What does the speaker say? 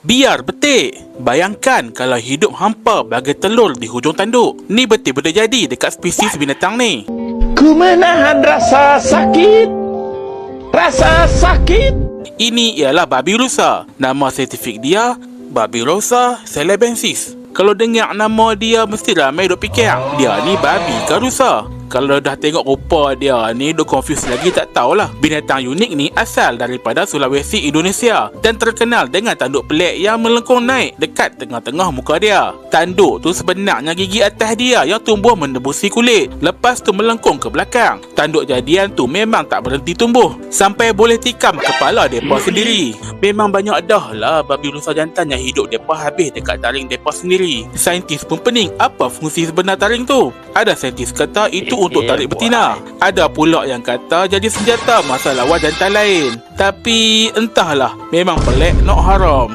Biar betik. Bayangkan kalau hidup hampa bagai telur di hujung tanduk. Ni betul boleh jadi dekat spesies binatang ni. Ku menahan rasa sakit. Rasa sakit. Ini ialah babi rusa. Nama saintifik dia Babirusa celebensis. Kalau dengar nama dia mesti ramai duk fikir dia ni babi ke rusa. Kalau dah tengok rupa dia ni duk confuse lagi tak tahulah. Binatang unik ni asal daripada Sulawesi, Indonesia dan terkenal dengan tanduk pelik yang melengkung naik dekat tengah-tengah muka dia. Tanduk tu sebenarnya gigi atas dia yang tumbuh menembusi kulit, lepas tu melengkung ke belakang. Tanduk jadian tu memang tak berhenti tumbuh sampai boleh tikam kepala depa sendiri. Memang banyak dah lah babi rusa jantan yang hidup depa habis dekat taring depa sendiri. Saintis pun pening apa fungsi sebenar taring tu. Ada saintis kata itu untuk tarik betina. Ada pula yang kata jadi senjata masa lawan jantan lain. Tapi entahlah, memang pelik nak haram.